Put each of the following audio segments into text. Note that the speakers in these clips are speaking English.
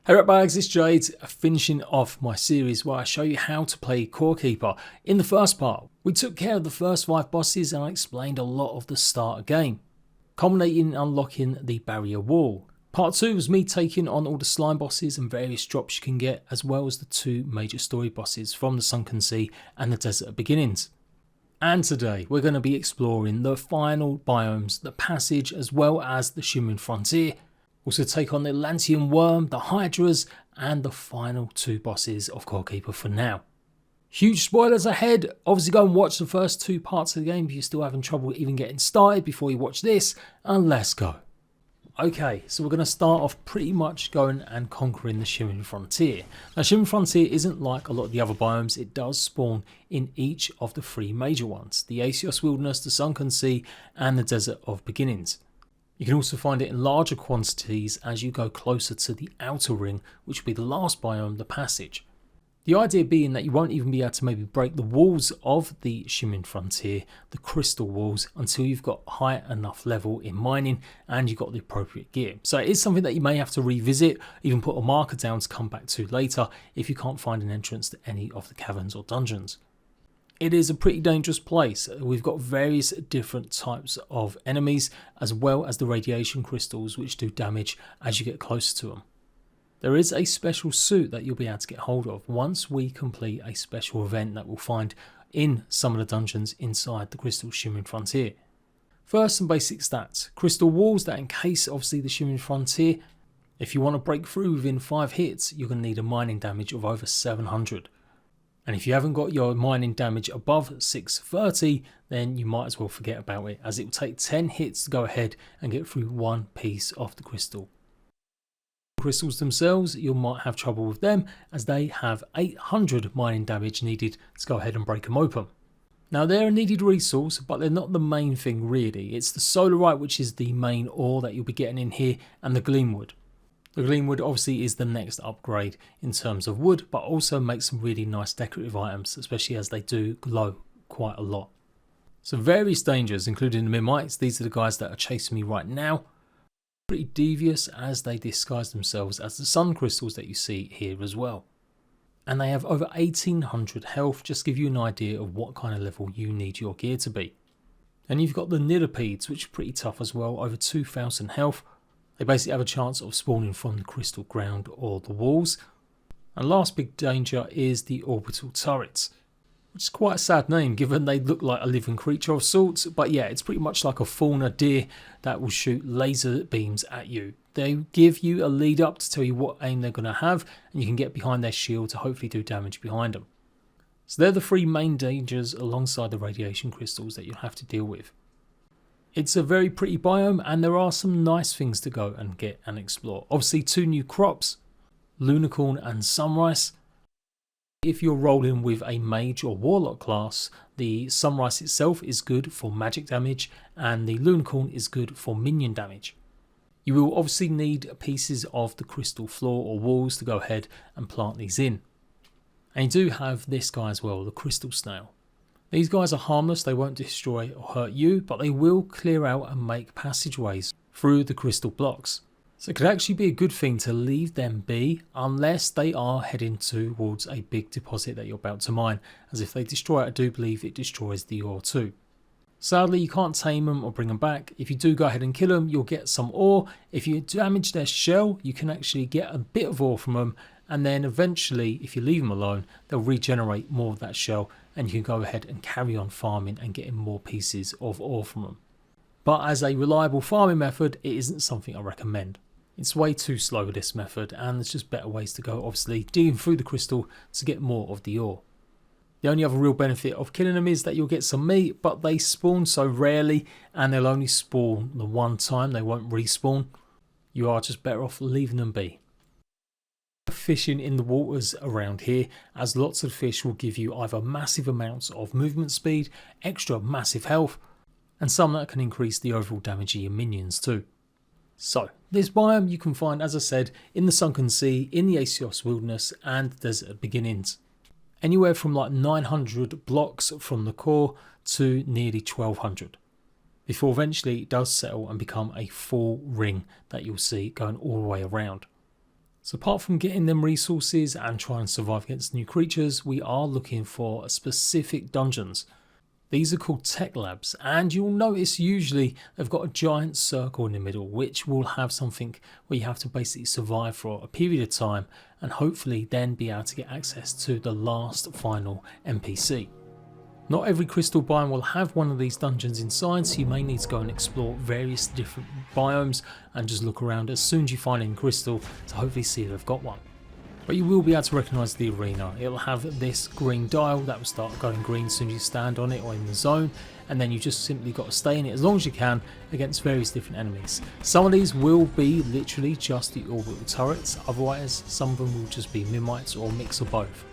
Hey RATBAGGERS, it's Jade, finishing off my series where I show you how to play Core Keeper. In the first part, we took care of the first 5 bosses and I explained a lot of the starter game, culminating in unlocking the barrier wall. Part 2 was me taking on all the slime bosses and various drops you can get, as well as the 2 major story bosses from the Sunken Sea and the Desert of Beginnings. And today we're going to be exploring the final biomes, the passage, as well as the Shimmering Frontier. Also take on the Atlantean Worm, the Hydras, and the final 2 bosses of Core Keeper for now. Huge spoilers ahead. Obviously go and watch the first 2 parts of the game if you're still having trouble even getting started before you watch this, and let's go. Okay, so we're going to start off pretty much going and conquering the Shimmering Frontier. Now Shimmering Frontier isn't like a lot of the other biomes, it does spawn in each of the 3 major ones, the Aesios Wilderness, the Sunken Sea, and the Desert of Beginnings. You can also find it in larger quantities as you go closer to the outer ring, which will be the last biome, the passage. The idea being that you won't even be able to maybe break the walls of the Shimmering Frontier, the crystal walls, until you've got high enough level in mining and you've got the appropriate gear. So it is something that you may have to revisit, even put a marker down to come back to later if you can't find an entrance to any of the caverns or dungeons. It is a pretty dangerous place. We've got various different types of enemies, as well as the radiation crystals which do damage as you get closer to them. There is a special suit that you'll be able to get hold of once we complete a special event that we'll find in some of the dungeons inside the Crystal Shimmering Frontier. First, some basic stats. Crystal walls that encase obviously the Shimmering Frontier. If you want to break through within 5 hits, you're going to need a mining damage of over 700. And if you haven't got your mining damage above 630, then you might as well forget about it, as it will take 10 hits to go ahead and get through 1 piece of the crystal. Crystals themselves, you might have trouble with them, as they have 800 mining damage needed to go ahead and break them open. Now they're a needed resource, but they're not the main thing really. It's the solarite which is the main ore that you'll be getting in here, and the gleamwood. The gleamwood obviously is the next upgrade in terms of wood, but also makes some really nice decorative items, especially as they do glow quite a lot. So various dangers, including the Mimites. These are the guys that are chasing me right now. Pretty devious as they disguise themselves as the sun crystals that you see here as well. And they have over 1800 health, just to give you an idea of what kind of level you need your gear to be. And you've got the Nidopeds, which are pretty tough as well, over 2000 health. They basically have a chance of spawning from the crystal ground or the walls. And last big danger is the orbital turrets, which is quite a sad name given they look like a living creature of sorts. But yeah, it's pretty much like a fauna deer that will shoot laser beams at you. They give you a lead up to tell you what aim they're going to have, and you can get behind their shield to hopefully do damage behind them. So they're the 3 main dangers alongside the radiation crystals that you'll have to deal with. It's a very pretty biome and there are some nice things to go and get and explore. Obviously 2 new crops, Lunicorn and Sunrise. If you're rolling with a mage or warlock class, the Sunrise itself is good for magic damage and the Lunicorn is good for minion damage. You will obviously need pieces of the crystal floor or walls to go ahead and plant these in. And you do have this guy as well, the Crystal Snail. These guys are harmless, they won't destroy or hurt you, but they will clear out and make passageways through the crystal blocks. So it could actually be a good thing to leave them be unless they are heading towards a big deposit that you're about to mine, as if they destroy it, I do believe it destroys the ore too. Sadly, you can't tame them or bring them back. If you do go ahead and kill them, you'll get some ore. If you damage their shell, you can actually get a bit of ore from them, and then eventually, if you leave them alone, they'll regenerate more of that shell, and you can go ahead and carry on farming and getting more pieces of ore from them. But as a reliable farming method, it isn't something I recommend. It's way too slow with this method, and there's just better ways to go, obviously digging through the crystal to get more of the ore. The only other real benefit of killing them is that you'll get some meat, but they spawn so rarely and they'll only spawn the one time, they won't respawn. You are just better off leaving them be. Fishing in the waters around here, as lots of fish will give you either massive amounts of movement speed, extra massive health, and some that can increase the overall damage of your minions too. So this biome you can find, as I said, in the Sunken Sea, in the Aesios Wilderness and the Desert of Beginnings. Anywhere from like 900 blocks from the core to nearly 1200. Before eventually it does settle and become a full ring that you'll see going all the way around. So apart from getting them resources and trying to survive against new creatures, we are looking for specific dungeons. These are called tech labs, and you'll notice usually they've got a giant circle in the middle, which will have something where you have to basically survive for a period of time and hopefully then be able to get access to the last final NPC. Not every crystal biome will have one of these dungeons inside, so you may need to go and explore various different biomes and just look around as soon as you find a crystal to hopefully see if they've got one. But you will be able to recognise the arena. It'll have this green dial that will start going green as soon as you stand on it or in the zone, and then you just simply got to stay in it as long as you can against various different enemies. Some of these will be literally just the orbital turrets, otherwise some of them will just be mimites or a mix of both.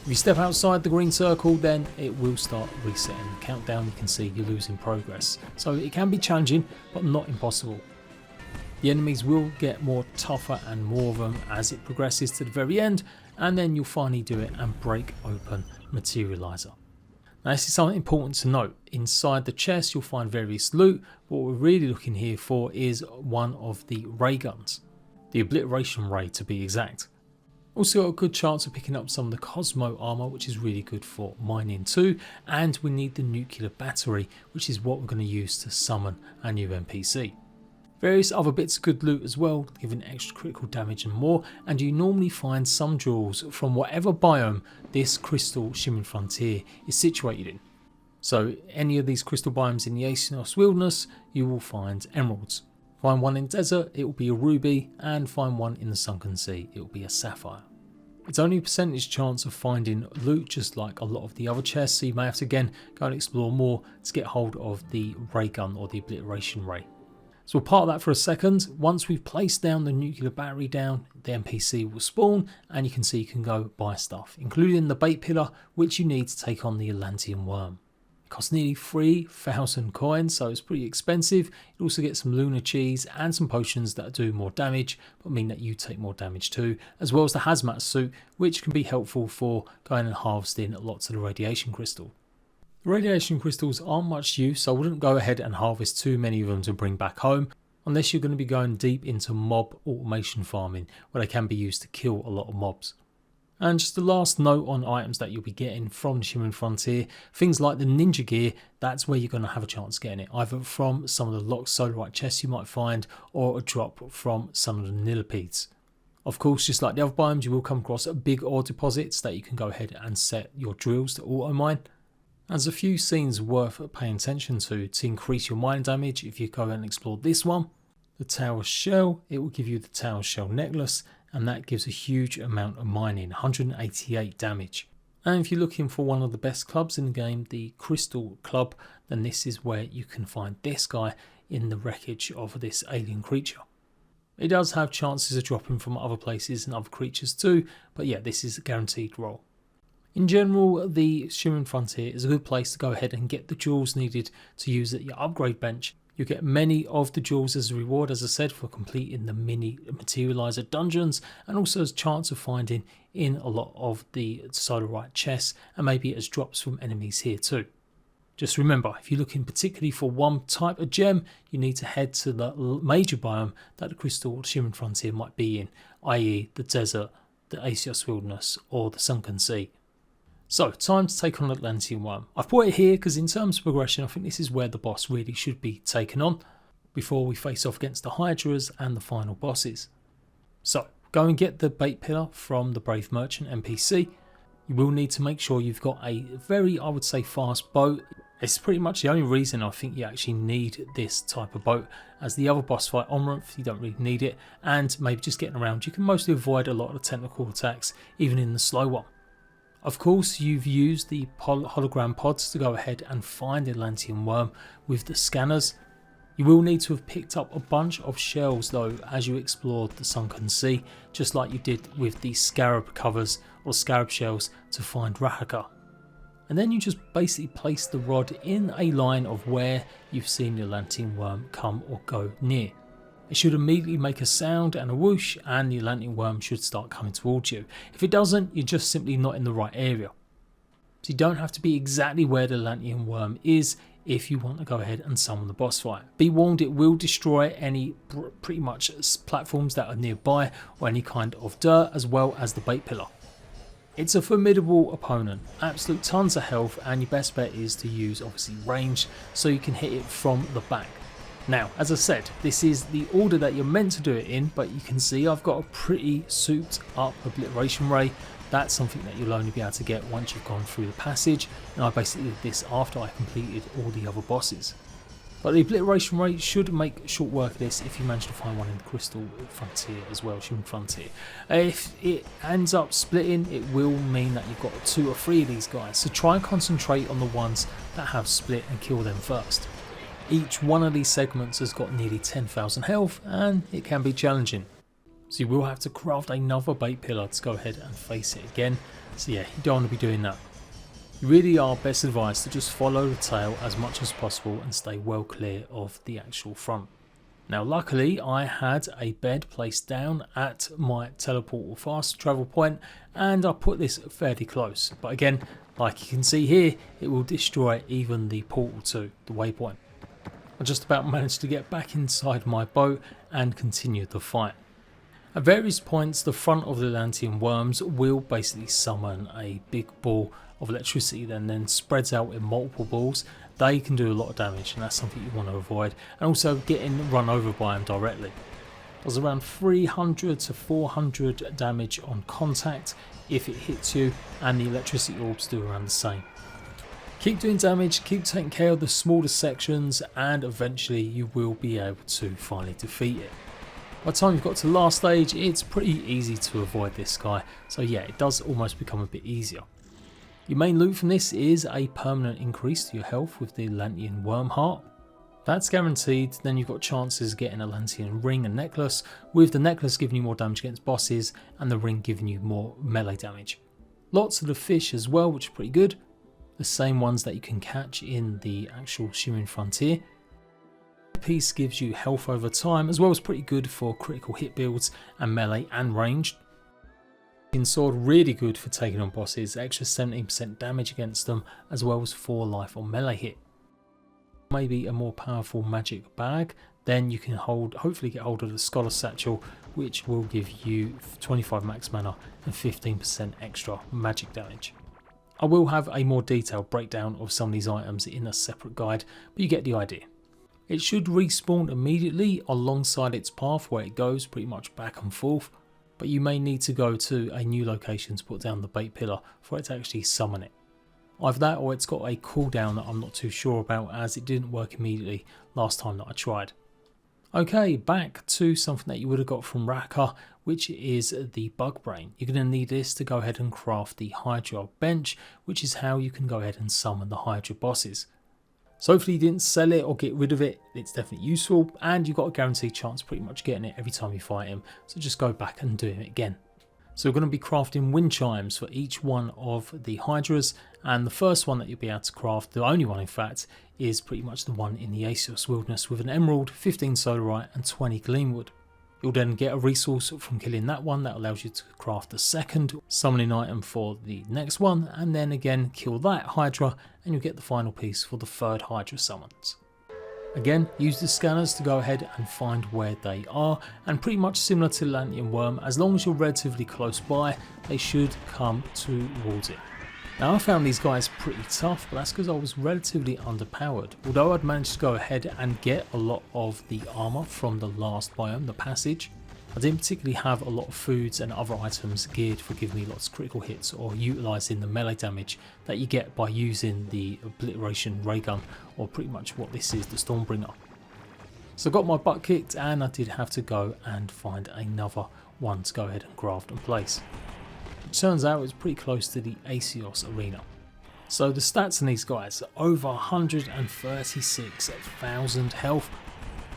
If you step outside the green circle, then it will start resetting the countdown. You can see you're losing progress. So it can be challenging, but not impossible. The enemies will get more tougher and more of them as it progresses to the very end, and then you'll finally do it and break open Materializer. Now this is something important to note. Inside the chest you'll find various loot, but what we're really looking here for is one of the ray guns. The obliteration ray to be exact. Also got a good chance of picking up some of the Cosmo armor, which is really good for mining too, and we need the nuclear battery, which is what we're going to use to summon a new NPC. Various other bits of good loot as well, giving extra critical damage and more, and you normally find some jewels from whatever biome this crystal shimmering frontier is situated in. So any of these crystal biomes in the Aesionos wilderness, you will find emeralds. Find one in desert, it will be a ruby, and find one in the sunken sea, it will be a sapphire. It's only a percentage chance of finding loot, just like a lot of the other chests, so you may have to again go and explore more to get hold of the ray gun or the obliteration ray. So we'll park that for a second. Once we've placed down the nuclear battery down, the NPC will spawn, and you can see you can go buy stuff, including the bait pillar, which you need to take on the Atlantean worm. It costs nearly 3,000 coins, so it's pretty expensive. You also get some lunar cheese and some potions that do more damage, but mean that you take more damage too, as well as the hazmat suit, which can be helpful for going and harvesting lots of the radiation crystal. The radiation crystals aren't much use, so I wouldn't go ahead and harvest too many of them to bring back home, unless you're going to be going deep into mob automation farming, where they can be used to kill a lot of mobs. And just the last note on items that you'll be getting from the Shimmering Frontier, things like the ninja gear, that's where you're going to have a chance getting it, either from some of the locked solarite chests you might find, or a drop from some of the millipedes. Of course, just like the other biomes, you will come across big ore deposits that you can go ahead and set your drills to auto mine. There's a few scenes worth paying attention to increase your mining damage. If you go and explore this one, the Tower Shell, it will give you the Tower Shell necklace, and that gives a huge amount of mining, 188 damage. And if you're looking for one of the best clubs in the game, the Crystal Club, then this is where you can find this guy in the wreckage of this alien creature. It does have chances of dropping from other places and other creatures too, but yeah, this is a guaranteed roll. In general, the Shimmering Frontier is a good place to go ahead and get the jewels needed to use at your upgrade bench. You get many of the jewels as a reward, as I said, for completing the mini Materializer dungeons, and also as a chance of finding in a lot of the solarite chests, and maybe as drops from enemies here too. Just remember, if you're looking particularly for one type of gem, you need to head to the major biome that the Crystal Shimmering Frontier might be in, i.e. the desert, the Aesionos wilderness, or the sunken sea. So, time to take on Atlantean worm. I've put it here because in terms of progression, I think this is where the boss really should be taken on before we face off against the Hydras and the final bosses. So, go and get the bait pillar from the Brave Merchant NPC. You will need to make sure you've got a very, I would say, fast boat. It's pretty much the only reason I think you actually need this type of boat, as the other boss fight Omranth, you don't really need it, and maybe just getting around, you can mostly avoid a lot of the technical attacks, even in the slow one. Of course, you've used the hologram pods to go ahead and find the Atlantean worm with the scanners. You will need to have picked up a bunch of shells though as you explored the sunken sea, just like you did with the scarab covers or scarab shells to find Rahaka. And then you just basically place the rod in a line of where you've seen the Atlantean worm come or go near. It should immediately make a sound and a whoosh, and the Atlantean worm should start coming towards you. If it doesn't, you're just simply not in the right area. So you don't have to be exactly where the Atlantean worm is if you want to go ahead and summon the boss fight. Be warned, it will destroy any pretty much platforms that are nearby or any kind of dirt, as well as the bait pillar. It's a formidable opponent, absolute tons of health, and your best bet is to use obviously range so you can hit it from the back. Now, as I said, this is the order that you're meant to do it in, but you can see I've got a pretty souped up obliteration ray. That's something that you'll only be able to get once you've gone through the passage, and I basically did this after I completed all the other bosses. But the obliteration rate should make short work of this if you manage to find one in the Crystal Frontier as well, Human Frontier. If it ends up splitting, it will mean that you've got 2 or 3 of these guys, so try and concentrate on the ones that have split and kill them first. Each one of these segments has got nearly 10,000 health, and it can be challenging. So you will have to craft another bait pillar to go ahead and face it again. So yeah, you don't want to be doing that. You really are best advised to just follow the tail as much as possible and stay well clear of the actual front. Now luckily I had a bed placed down at my teleport or fast travel point, and I put this fairly close. But again, like you can see here, it will destroy even the portal to the waypoint. I just about managed to get back inside my boat and continue the fight. At various points, the front of the Atlantean worms will basically summon a big ball of electricity that then spreads out in multiple balls. They can do a lot of damage, and that's something you want to avoid, and also getting run over by them directly. There's around 300 to 400 damage on contact if it hits you, and the electricity orbs do around the same. Keep doing damage, keep taking care of the smaller sections, and eventually you will be able to finally defeat it. By the time you've got to the last stage, it's pretty easy to avoid this guy, so yeah, it does almost become a bit easier. Your main loot from this is a permanent increase to your health with the Atlantean Worm Heart. That's guaranteed. Then you've got chances of getting a Atlantean ring and necklace, with the necklace giving you more damage against bosses and the ring giving you more melee damage. Lots of the fish as well, which are pretty good. The same ones that you can catch in the actual Human Frontier. The piece gives you health over time, as well as pretty good for critical hit builds and melee and ranged. Sword really good for taking on bosses, extra 17% damage against them, as well as 4 life on melee hit. Maybe a more powerful magic bag, then you can hopefully get hold of the Scholar Satchel, which will give you 25 max mana and 15% extra magic damage. I will have a more detailed breakdown of some of these items in a separate guide, but you get the idea. It should respawn immediately alongside its path where it goes pretty much back and forth, but you may need to go to a new location to put down the bait pillar for it to actually summon it. Either that or it's got a cooldown that I'm not too sure about, as it didn't work immediately last time that I tried. Okay, back to something that you would have got from Raka, which is the bug brain. You're going to need this to go ahead and craft the Hydra bench, which is how you can go ahead and summon the Hydra bosses. So hopefully you didn't sell it or get rid of it. It's definitely useful, and you've got a guaranteed chance pretty much getting it every time you fight him, so just go back and do it again. So we're going to be crafting wind chimes for each one of the Hydras, and the first one that you'll be able to craft, the only one in fact, is pretty much the one in the Aesios Wilderness with an emerald, 15 solarite and 20 gleamwood. You'll then get a resource from killing that one that allows you to craft the second summoning item for the next one, and then again kill that Hydra and you'll get the final piece for the third Hydra summons. Again, use the scanners to go ahead and find where they are, and pretty much similar to the Atlantean Worm, as long as you're relatively close by, they should come towards it. Now I found these guys pretty tough, but that's because I was relatively underpowered. Although I'd managed to go ahead and get a lot of the armour from the last biome, the passage, I didn't particularly have a lot of foods and other items geared for giving me lots of critical hits or utilising the melee damage that you get by using the obliteration ray gun, or pretty much what this is, the Stormbringer. So I got my butt kicked, and I did have to go and find another one to go ahead and craft and place. It turns out it's pretty close to the Aesios arena. So the stats on these guys are over 136,000 health.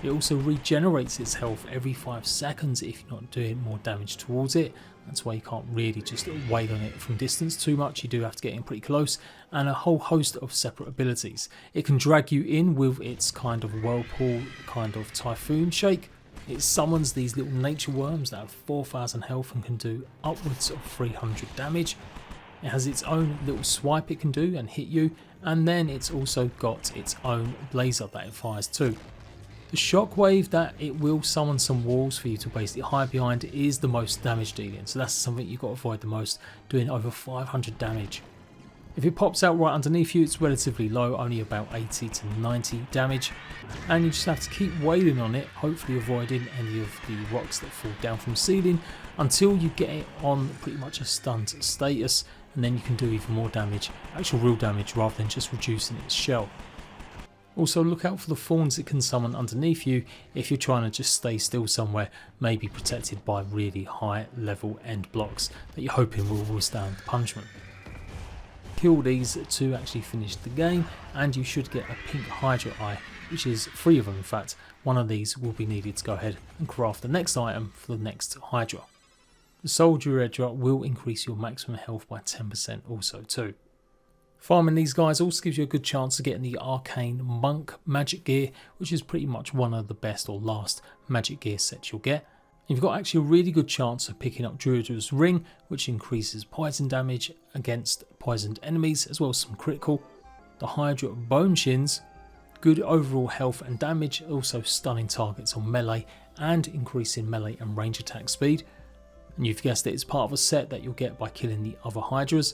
It also regenerates its health every 5 seconds if you're not doing more damage towards it. That's why you can't really just wail on it from distance too much. You do have to get in pretty close, and a whole host of separate abilities. It can drag you in with its kind of whirlpool, kind of typhoon shake. It summons these little nature worms that have 4,000 health and can do upwards of 300 damage. It has its own little swipe it can do and hit you, and then it's also got its own blazer that it fires too. The shockwave that it will summon some walls for you to basically hide behind is the most damage dealing, so that's something you've got to avoid the most, doing over 500 damage. If it pops out right underneath you, it's relatively low, only about 80 to 90 damage, and you just have to keep wailing on it, hopefully avoiding any of the rocks that fall down from the ceiling until you get it on pretty much a stunned status, and then you can do even more damage, actual real damage, rather than just reducing its shell. Also look out for the thorns it can summon underneath you if you're trying to just stay still somewhere, maybe protected by really high level end blocks that you're hoping will withstand the punishment. Kill these to actually finish the game, and you should get a pink Hydra eye, which is 3 of them in fact. One of these will be needed to go ahead and craft the next item for the next Hydra. The Soldier Hydra will increase your maximum health by 10% also too. Farming these guys also gives you a good chance of getting the Arcane Monk magic gear, which is pretty much one of the best or last magic gear sets you'll get. You've got actually a really good chance of picking up Druida's Ring, which increases poison damage against poisoned enemies, as well as some critical. The Hydra Bone Shins, good overall health and damage, also stunning targets on melee and increasing melee and range attack speed. And you've guessed it, it's part of a set that you'll get by killing the other Hydras.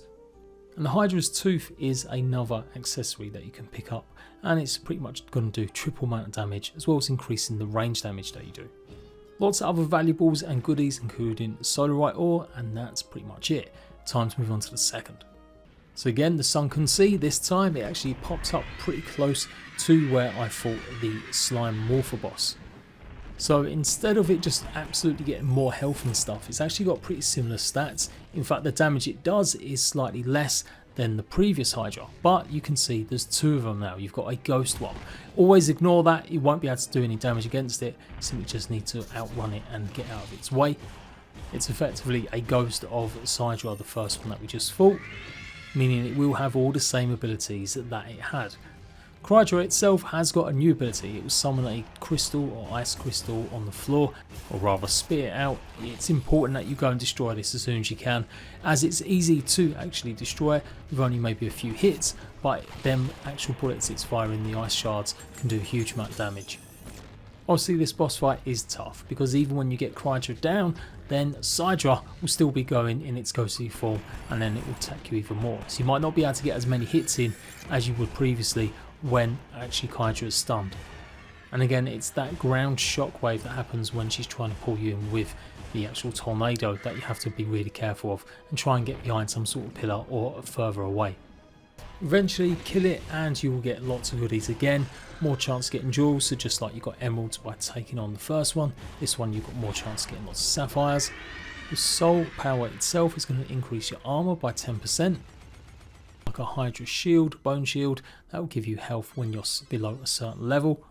And the Hydra's Tooth is another accessory that you can pick up, and it's pretty much going to do triple amount of damage, as well as increasing the range damage that you do. Lots of other valuables and goodies, including solarite ore, and that's pretty much it. Time to move on to the second. So again, the sun can see, this time it actually pops up pretty close to where I fought the slime morpher boss. So instead of it just absolutely getting more health and stuff, it's actually got pretty similar stats. In fact, the damage it does is slightly less than the previous Hydra, but you can see there's 2 of them now. You've got a ghost one. Always ignore that, you won't be able to do any damage against it, simply just need to outrun it and get out of its way. It's effectively a ghost of Hydra, the first one that we just fought, meaning it will have all the same abilities that it had. Hydra itself has got a new ability. It will summon a crystal or ice crystal on the floor, or rather spit it out. It's important that you go and destroy this as soon as you can, as it's easy to actually destroy with only maybe a few hits, but them actual bullets it's firing, the ice shards, can do a huge amount of damage. Obviously this boss fight is tough, because even when you get Hydra down, then Hydra will still be going in its ghostly form, and then it will attack you even more. So you might not be able to get as many hits in as you would previously when actually Hydra is stunned. And again, it's that ground shockwave that happens when she's trying to pull you in with the actual tornado that you have to be really careful of and try and get behind some sort of pillar or further away. Eventually kill it and you will get lots of goodies again, more chance of getting jewels, so just like you got emeralds by taking on the first one, this one you've got more chance of getting lots of sapphires. The soul power itself is going to increase your armor by 10%. Like a Hydra shield, bone shield, that will give you health when you're below a certain level.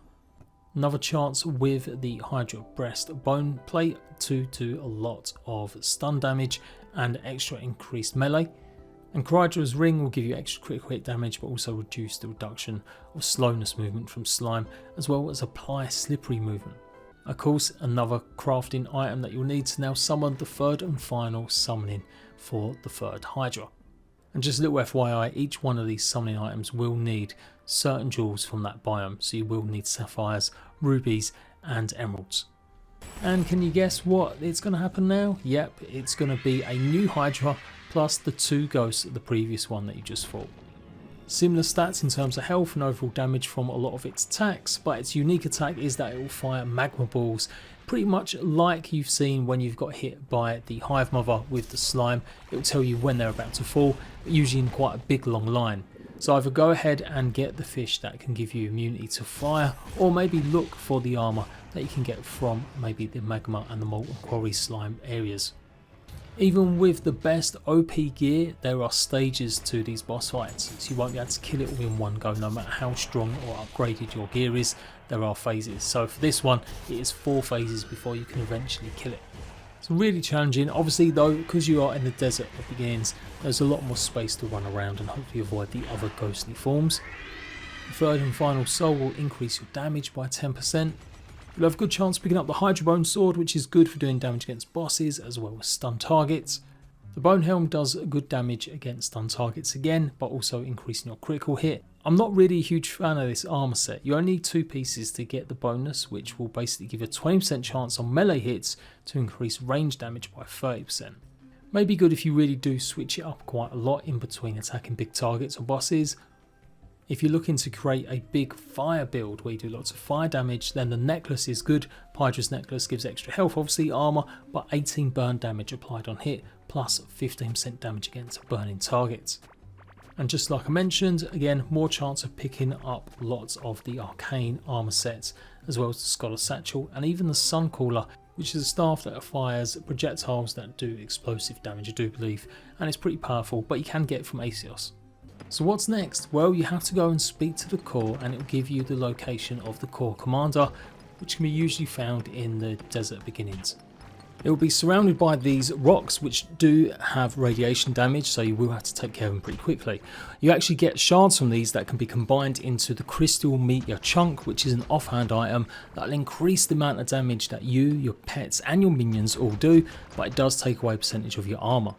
Another chance with the Hydra breast bone plate to do a lot of stun damage and extra increased melee. And Hydra's ring will give you extra critical hit damage, but also reduce the reduction of slowness movement from slime, as well as apply slippery movement. Of course, another crafting item that you'll need to now summon the third and final summoning for the third Hydra. And just a little FYI, each one of these summoning items will need certain jewels from that biome, so you will need sapphires, rubies and emeralds. And can you guess what it's going to happen now? Yep, it's going to be a new Hydra plus the 2 ghosts of the previous one that you just fought. Similar stats in terms of health and overall damage from a lot of its attacks, but its unique attack is that it will fire magma balls, pretty much like you've seen when you've got hit by the Hive Mother with the slime. It will tell you when they're about to fall, usually in quite a big long line. So either go ahead and get the fish that can give you immunity to fire, or maybe look for the armor that you can get from maybe the magma and the molten quarry slime areas. Even with the best OP gear, there are stages to these boss fights, so you won't be able to kill it all in one go, no matter how strong or upgraded your gear is. There are phases, so for this one it is 4 phases before you can eventually kill it. It's really challenging. Obviously though, because you are in the desert at the beginnings, there's a lot more space to run around and hopefully avoid the other ghostly forms. The third and final soul will increase your damage by 10%. You'll have a good chance of picking up the Hydra Bone Sword, which is good for doing damage against bosses as well as stun targets. The Bone Helm does good damage against stun targets again, but also increasing your critical hit. I'm not really a huge fan of this armor set. You only need 2 pieces to get the bonus, which will basically give you a 20% chance on melee hits to increase range damage by 30%. May be good if you really do switch it up quite a lot in between attacking big targets or bosses. If you're looking to create a big fire build where you do lots of fire damage, then the necklace is good. Hydra's necklace gives extra health, obviously armor, but 18 burn damage applied on hit, plus 15% damage against burning targets. And just like I mentioned, again, more chance of picking up lots of the arcane armor sets, as well as the Scholar Satchel and even the Suncooler, which is a staff that fires projectiles that do explosive damage, I do believe, and it's pretty powerful, but you can get it from Asios. So what's next? Well, you have to go and speak to the core and it will give you the location of the core commander, which can be usually found in the desert beginnings. It will be surrounded by these rocks which do have radiation damage, so you will have to take care of them pretty quickly. You actually get shards from these that can be combined into the crystal meteor chunk, which is an offhand item that will increase the amount of damage that you, your pets and your minions all do, but it does take away a percentage of your armor.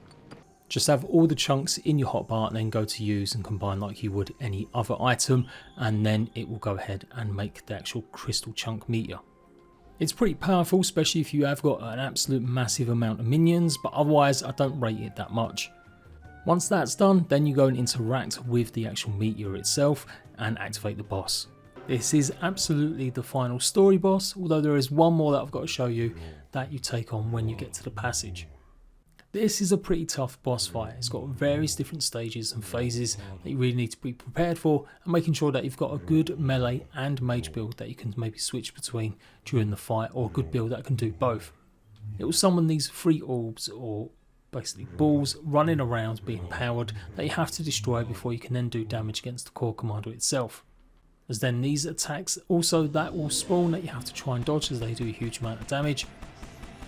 Just have all the chunks in your hotbar and then go to use and combine like you would any other item, and then it will go ahead and make the actual crystal chunk meteor. It's pretty powerful, especially if you have got an absolute massive amount of minions, but otherwise I don't rate it that much. Once that's done, then you go and interact with the actual meteor itself and activate the boss. This is absolutely the final story boss, although there is one more that I've got to show you that you take on when you get to the passage. This is a pretty tough boss fight. It's got various different stages and phases that you really need to be prepared for, and making sure that you've got a good melee and mage build that you can maybe switch between during the fight, or a good build that can do both. It will summon these 3 orbs, or basically balls, running around being powered, that you have to destroy before you can then do damage against the core commander itself. There's then these attacks also that will spawn that you have to try and dodge, as they do a huge amount of damage.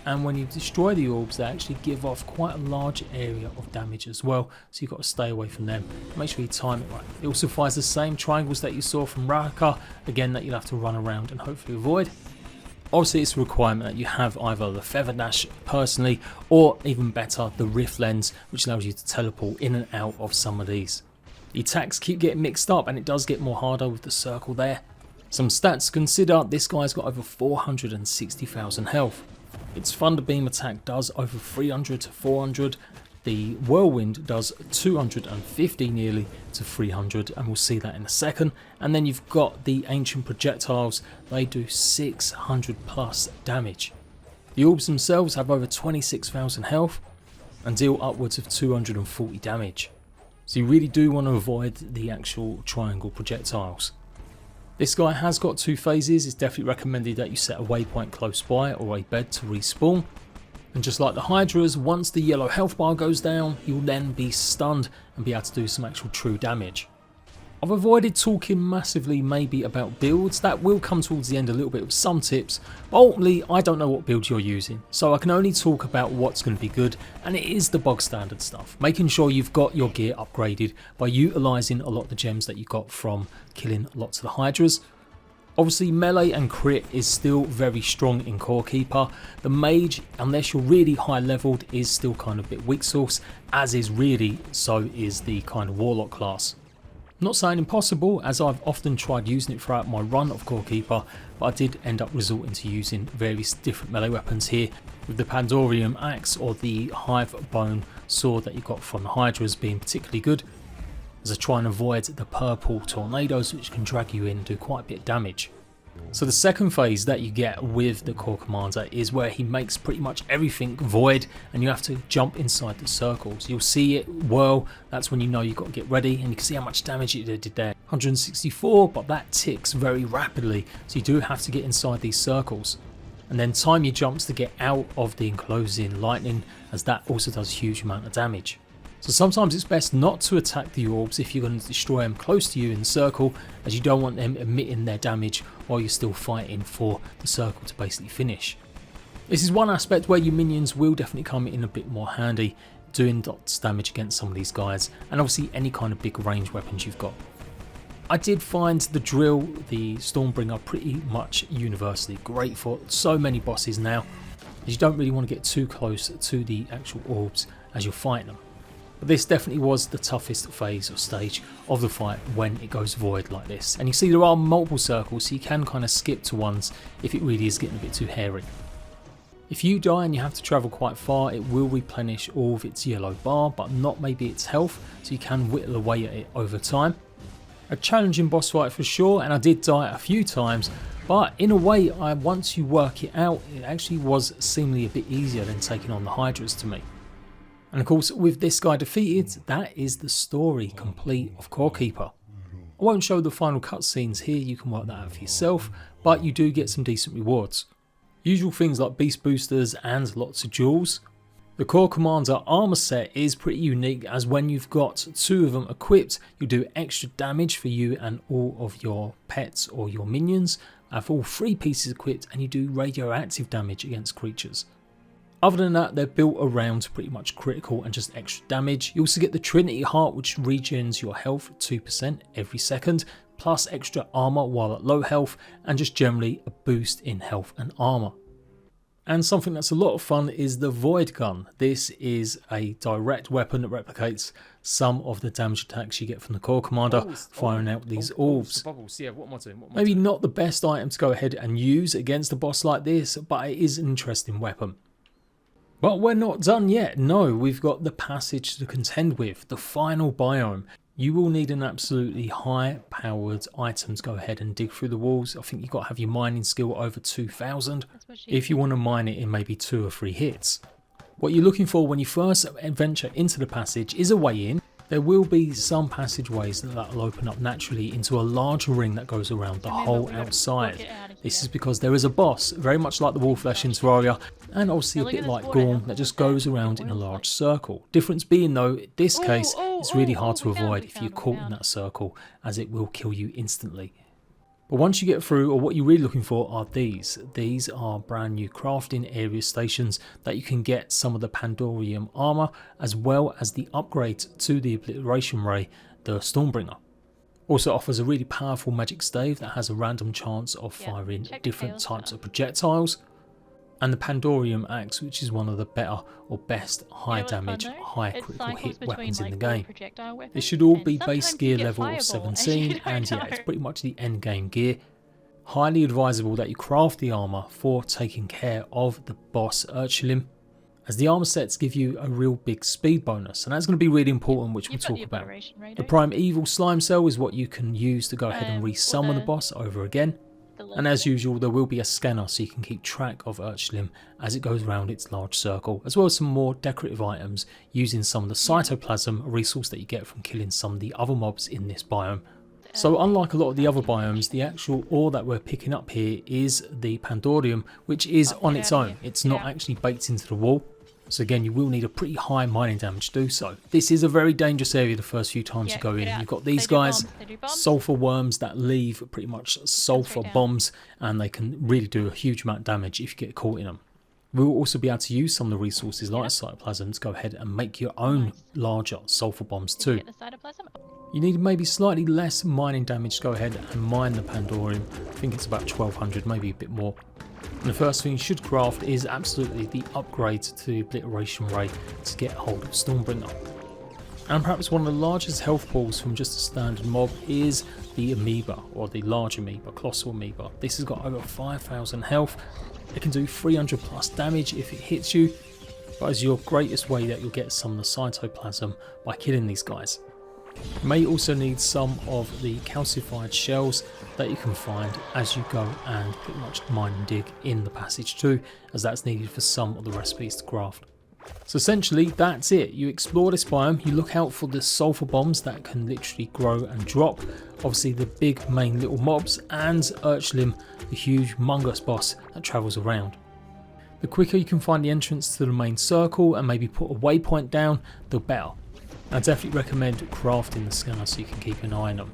And when you destroy the orbs, they actually give off quite a large area of damage as well, so you've got to stay away from them. Make sure you time it right. It also fires the same triangles that you saw from Raka, again that you'll have to run around and hopefully avoid. Obviously it's a requirement that you have either the Feather Dash personally, or even better the Rift Lens, which allows you to teleport in and out of some of these. The attacks keep getting mixed up and it does get more harder with the circle there. Some stats to consider: this guy's got over 460,000 health. Its Thunder Beam attack does over 300 to 400, the Whirlwind does 250 nearly to 300, and we'll see that in a second. And then you've got the Ancient Projectiles, they do 600 plus damage. The orbs themselves have over 26,000 health and deal upwards of 240 damage. So you really do want to avoid the actual triangle projectiles. This guy has got 2 phases. It's definitely recommended that you set a waypoint close by or a bed to respawn. And just like the Hydras, once the yellow health bar goes down, he will then be stunned and be able to do some actual true damage. I've avoided talking massively maybe about builds. That will come towards the end a little bit with some tips, but ultimately I don't know what build you're using, so I can only talk about what's going to be good, and it is the bog standard stuff, making sure you've got your gear upgraded by utilising a lot of the gems that you got from killing lots of the Hydras. Obviously melee and crit is still very strong in Core Keeper. The mage, unless you're really high leveled, is still kind of a bit weak sauce, as is really so is the kind of warlock class. Not saying impossible, as I've often tried using it throughout my run of Core Keeper, but I did end up resorting to using various different melee weapons here, with the Pandorium Axe or the Hive Bone Sword that you got from the Hydras being particularly good, as I try and avoid the purple tornadoes which can drag you in and do quite a bit of damage. So the second phase that you get with the Core Commander is where he makes pretty much everything void, and you have to jump inside the circles. You'll see it whirl, that's when you know you've got to get ready, and you can see how much damage it did there. 164, but that ticks very rapidly, so you do have to get inside these circles. And then time your jumps to get out of the enclosing lightning, as that also does a huge amount of damage. So sometimes it's best not to attack the orbs if you're going to destroy them close to you in the circle, as you don't want them emitting their damage while you're still fighting for the circle to basically finish. This is one aspect where your minions will definitely come in a bit more handy, doing lots of damage against some of these guys, and obviously any kind of big range weapons you've got. I did find the drill, the Stormbringer, pretty much universally great for so many bosses now, as you don't really want to get too close to the actual orbs, as you're fighting them. But this definitely was the toughest phase or stage of the fight when it goes void like this. And you see there are multiple circles, so you can kind of skip to ones if it really is getting a bit too hairy. If you die and you have to travel quite far, it will replenish all of its yellow bar, but not maybe its health, so you can whittle away at it over time. A challenging boss fight for sure, and I did die a few times, but in a way, once you work it out, it actually was seemingly a bit easier than taking on the Hydras to me. And of course, with this guy defeated, that is the story complete of Core Keeper. I won't show the final cutscenes here, you can work that out for yourself, but you do get some decent rewards. Usual things like beast boosters and lots of jewels. The Core Commander armor set is pretty unique, as when you've got 2 of them equipped, you do extra damage for you and all of your pets or your minions. Have all 3 pieces equipped, and you do radioactive damage against creatures. Other than that, they're built around pretty much critical and just extra damage. You also get the Trinity Heart, which regens your health 2% every second, plus extra armor while at low health, and just generally a boost in health and armor. And something that's a lot of fun is the Void Gun. This is a direct weapon that replicates some of the damage attacks you get from the Core Commander, firing out these orbs. Yeah, what am I doing? Maybe not the best item to go ahead and use against a boss like this, but it is an interesting weapon. But we're not done yet. No, we've got the passage to contend with, the final biome. You will need an absolutely high powered item to go ahead and dig through the walls. I think you've got to have your mining skill over 2000 if you want to mine it in maybe 2 or 3 hits. What you're looking for when you first venture into the passage is a way in. There will be some passageways that will open up naturally into a larger ring that goes around the whole outside. This is because there is a boss, very much like the Wallflesh in Terraria, and obviously a bit like Gorm, that just goes around in a large circle. Difference being though, in this case, it's really hard to avoid if you're caught in that circle, as it will kill you instantly. But once you get through, or what you're really looking for are these. These are brand new crafting area stations that you can get some of the Pandorium armor, as well as the upgrade to the Obliteration Ray, the Stormbringer. Also offers a really powerful magic stave that has a random chance of firing different types of projectiles. And the Pandorium axe, which is one of the better or best high damage, high critical hit weapons in the game. This should all be base gear level of 17, and yeah, it's pretty much the end game gear. Highly advisable that you craft the armor for taking care of the boss Urchulim, as the armor sets give you a real big speed bonus, and that's going to be really important, which we'll talk about. The Primeval Slime Cell is what you can use to go ahead and re-summon the boss over again. And as usual, there will be a scanner so you can keep track of Urchulim as it goes around its large circle, as well as some more decorative items using some of the cytoplasm, a resource that you get from killing some of the other mobs in this biome. So unlike a lot of the other biomes, the actual ore that we're picking up here is the Pandorium, which is on its own. It's not actually baked into the wall. So again, you will need a pretty high mining damage to do so. This is a very dangerous area the first few times you go in. You've got these guys, sulfur worms that leave pretty much sulfur bombs, and they can really do a huge amount of damage if you get caught in them. We'll also be able to use some of the resources like cytoplasm to go ahead and make your own larger sulfur bombs too. You need maybe slightly less mining damage to go ahead and mine the Pandorium. I think it's about 1200, maybe a bit more. And the first thing you should craft is absolutely the upgrade to the Obliteration Ray to get hold of Stormbringer. And perhaps one of the largest health pools from just a standard mob is the Amoeba, or the large Amoeba, Colossal Amoeba. This has got over 5000 health. It can do 300 plus damage if it hits you, but is your greatest way that you'll get some of the cytoplasm by killing these guys. You may also need some of the calcified shells that you can find as you go and pretty much mine and dig in the passage too, as that's needed for some of the recipes to craft. So essentially that's it. You explore this biome, you look out for the sulfur bombs that can literally grow and drop, obviously the big main little mobs, and Urchulim, the huge humongous boss that travels around. The quicker you can find the entrance to the main circle and maybe put a waypoint down, the better. I definitely recommend crafting the scanner so you can keep an eye on them.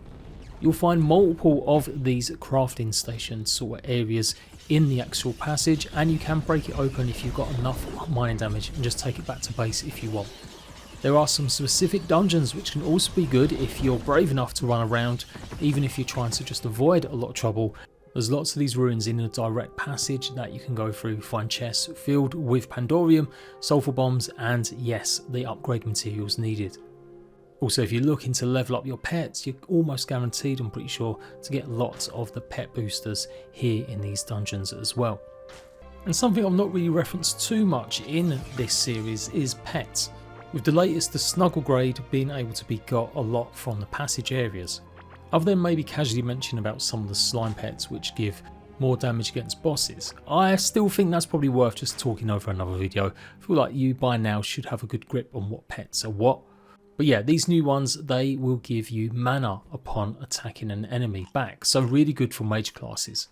You'll find multiple of these crafting station sort of areas in the actual passage, and you can break it open if you've got enough mining damage and just take it back to base if you want. There are some specific dungeons which can also be good if you're brave enough to run around, even if you're trying to just avoid a lot of trouble. There's lots of these ruins in a direct passage that you can go through, find chests filled with Pandorium, sulfur bombs, and yes, the upgrade materials needed. Also, if you're looking to level up your pets, you're almost guaranteed, I'm pretty sure, to get lots of the pet boosters here in these dungeons as well. And something I've not really referenced too much in this series is pets, with the latest, the Snuggle grade, being able to be got a lot from the passage areas. Other than maybe casually mention about some of the slime pets which give more damage against bosses, I still think that's probably worth just talking over another video. I feel like you by now should have a good grip on what pets are what. But yeah, these new ones, they will give you mana upon attacking an enemy back, so really good for mage classes.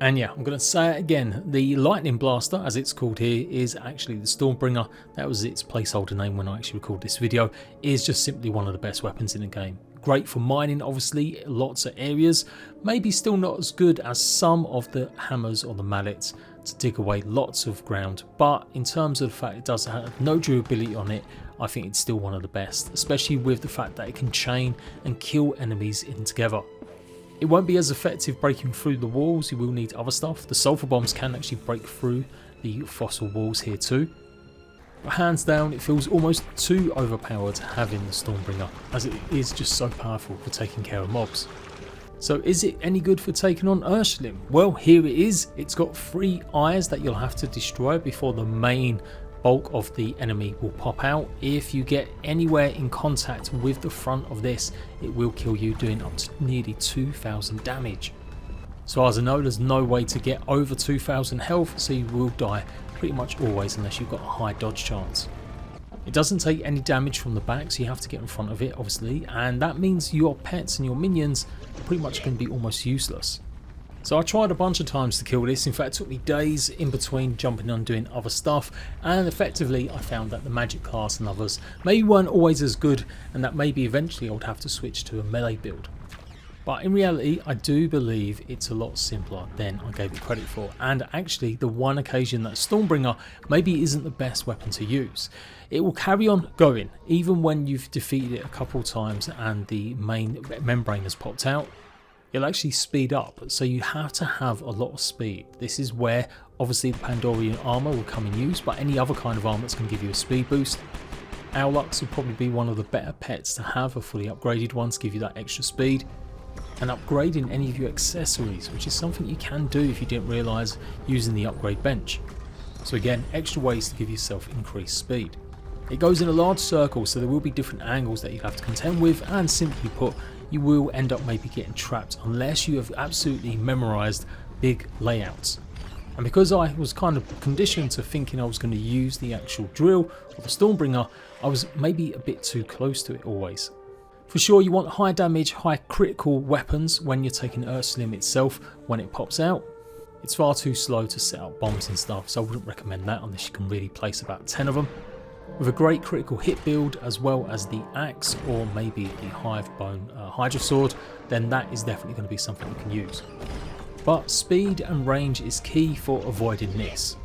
And yeah, I'm going to say it again, the Lightning Blaster, as it's called here, is actually the Stormbringer. That was its placeholder name when I actually recorded this video. Is just simply one of the best weapons in the game. Great for mining, obviously, lots of areas. Maybe still not as good as some of the hammers or the mallets to dig away lots of ground. But in terms of the fact it does have no durability on it, I think it's still one of the best. Especially with the fact that it can chain and kill enemies in together. It won't be as effective breaking through the walls, you will need other stuff. The sulfur bombs can actually break through the fossil walls here too. But hands down, it feels almost too overpowered having the Stormbringer, as it is just so powerful for taking care of mobs. So is it any good for taking on Urslim? Well, here it is. It's got 3 eyes that you'll have to destroy before the main bulk of the enemy will pop out. If you get anywhere in contact with the front of this, it will kill you, doing up to nearly 2000 damage. So as I know, there's no way to get over 2000 health, so you will die pretty much always unless you've got a high dodge chance. It doesn't take any damage from the back, so you have to get in front of it obviously, and that means your pets and your minions are pretty much going to be almost useless. So I tried a bunch of times to kill this. In fact, it took me days in between jumping on doing other stuff, and effectively I found that the magic class and others maybe weren't always as good, and that maybe eventually I would have to switch to a melee build. But in reality, I do believe it's a lot simpler than I gave it credit for, and actually the one occasion that Stormbringer maybe isn't the best weapon to use. It will carry on going even when you've defeated it a couple times and the main membrane has popped out. It'll actually speed up, so you have to have a lot of speed. This is where obviously the Pandorian armor will come in use, but any other kind of armor that's going to give you a speed boost. Owlux will probably be one of the better pets to have, a fully upgraded one to give you that extra speed. And upgrading any of your accessories, which is something you can do if you didn't realise using the upgrade bench. So again, extra ways to give yourself increased speed. It goes in a large circle, so there will be different angles that you have to contend with, and simply put, you will end up maybe getting trapped unless you have absolutely memorised big layouts. And because I was kind of conditioned to thinking I was going to use the actual drill or the Stormbringer, I was maybe a bit too close to it always. For sure, you want high damage, high critical weapons when you're taking Urslim itself when it pops out. It's far too slow to set up bombs and stuff, so I wouldn't recommend that unless you can really place about 10 of them. With a great critical hit build as well as the axe or maybe the hive bone Hydra sword, then that is definitely going to be something you can use. But speed and range is key for avoiding this.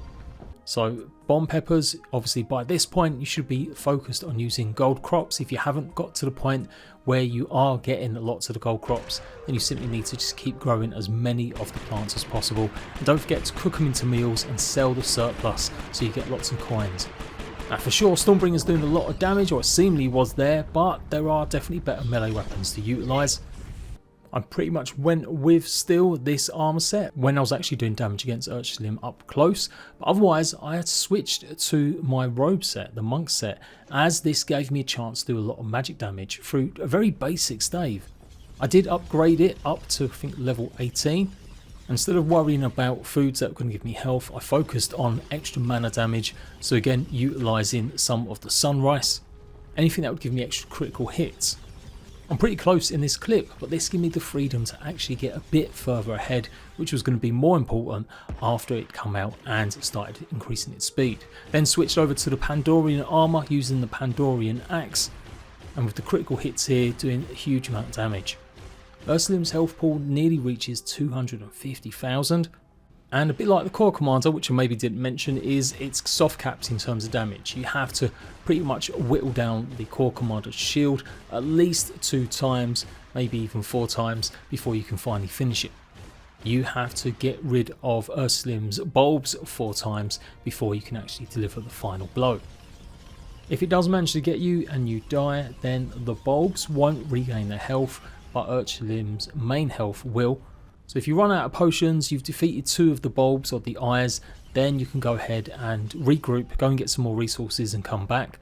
So bomb peppers, obviously by this point you should be focused on using gold crops. If you haven't got to the point where you are getting lots of the gold crops, then you simply need to just keep growing as many of the plants as possible. And don't forget to cook them into meals and sell the surplus so you get lots of coins. Now for sure, Stormbringer's doing a lot of damage, or it seemingly was there, but there are definitely better melee weapons to utilise. I pretty much went with still this armor set when I was actually doing damage against Urslim up close, but otherwise I had switched to my robe set, the monk set, as this gave me a chance to do a lot of magic damage through a very basic stave. I did upgrade it up to I think level 18. Instead of worrying about foods that were going to give me health, I focused on extra mana damage, so again utilising some of the sunrise, anything that would give me extra critical hits. I'm pretty close in this clip, but this gave me the freedom to actually get a bit further ahead, which was going to be more important after it come out and started increasing its speed. Then switched over to the Pandorian armour using the Pandorian axe, and with the critical hits here doing a huge amount of damage. Urslim's health pool nearly reaches 250,000, and a bit like the core commander, which I maybe didn't mention, is it's soft capped in terms of damage. You have to pretty much whittle down the core commander's shield at least 2 times, maybe even 4 times before you can finally finish it. you have to get rid of Ursulim's bulbs 4 times before you can actually deliver the final blow. If it does manage to get you and you die, then the bulbs won't regain their health, but Ursulim's main health will. So if you run out of potions, you've defeated 2 of the bulbs or the eyes, then you can go ahead and regroup, go and get some more resources and come back.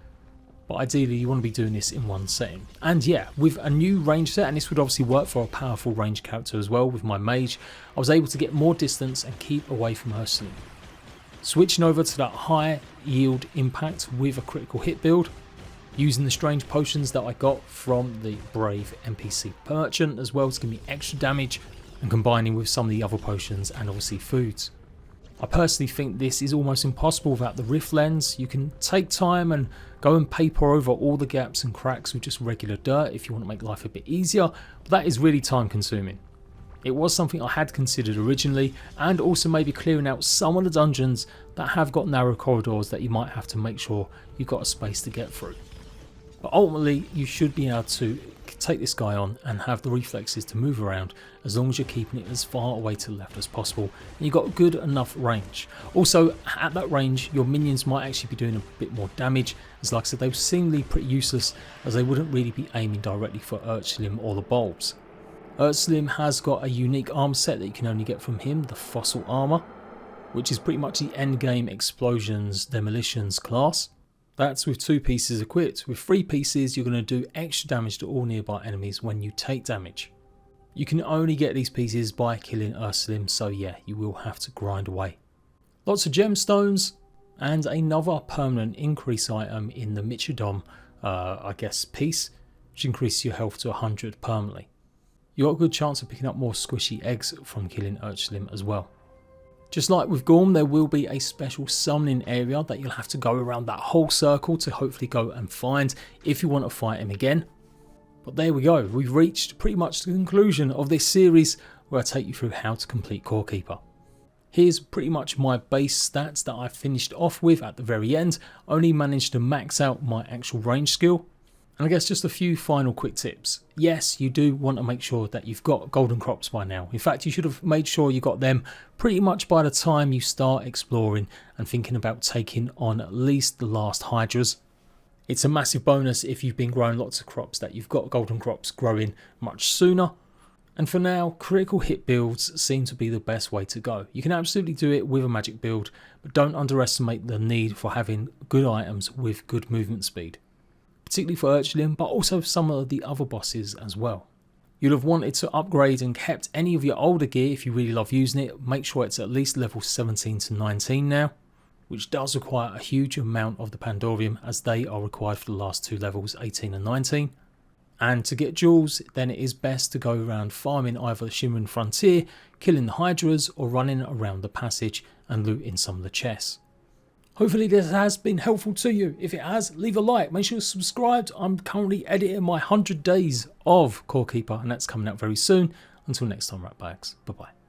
But ideally you want to be doing this in one setting. And yeah, with a new range set, and this would obviously work for a powerful range character as well with my mage, I was able to get more distance and keep away from Ursulim. Switching over to that high yield impact with a critical hit build, using the strange potions that I got from the Brave NPC merchant as well to give me extra damage, and combining with some of the other potions and obviously foods. I personally think this is almost impossible without the Rift lens. You can take time and go and paper over all the gaps and cracks with just regular dirt if you want to make life a bit easier, but that is really time consuming. It was something I had considered originally, and also maybe clearing out some of the dungeons that have got narrow corridors that you might have to make sure you've got a space to get through. But ultimately you should be able to take this guy on and have the reflexes to move around as long as you're keeping it as far away to the left as possible and you've got good enough range. Also at that range your minions might actually be doing a bit more damage, as like I said they were seemingly pretty useless as they wouldn't really be aiming directly for Ursulim or the bulbs. Ursulim has got a unique armor set that you can only get from him, the fossil armor, which is pretty much the endgame explosions demolitions class. That's with 2 pieces equipped. With 3 pieces you're going to do extra damage to all nearby enemies when you take damage. You can only get these pieces by killing Ursulim, so yeah, you will have to grind away. Lots of gemstones and another permanent increase item in the Michidom I guess piece, which increases your health to 100 permanently. You got a good chance of picking up more squishy eggs from killing Ursulim as well. Just like with Gorm, there will be a special summoning area that you'll have to go around that whole circle to hopefully go and find if you want to fight him again. But there we go, we've reached pretty much the conclusion of this series where I take you through how to complete Core Keeper. Here's pretty much my base stats that I finished off with at the very end. Only managed to max out my actual range skill. And I guess just a few final quick tips. Yes, you do want to make sure that you've got golden crops by now. In fact, you should have made sure you got them pretty much by the time you start exploring and thinking about taking on at least the last Hydras. It's a massive bonus if you've been growing lots of crops that you've got golden crops growing much sooner. And for now, critical hit builds seem to be the best way to go. You can absolutely do it with a magic build, but don't underestimate the need for having good items with good movement speed. Particularly for Ursulim, but also some of the other bosses as well. You'll have wanted to upgrade and kept any of your older gear if you really love using it. Make sure it's at least level 17 to 19 now, which does require a huge amount of the Pandorium as they are required for the last 2 levels, 18 and 19. And to get jewels, then it is best to go around farming either the Shimmering Frontier, killing the Hydras, or running around the passage and looting some of the chests. Hopefully this has been helpful to you. If it has, leave a like. Make sure you're subscribed. I'm currently editing my 100 days of Core Keeper and that's coming out very soon. Until next time, Ratbags. Bye bye.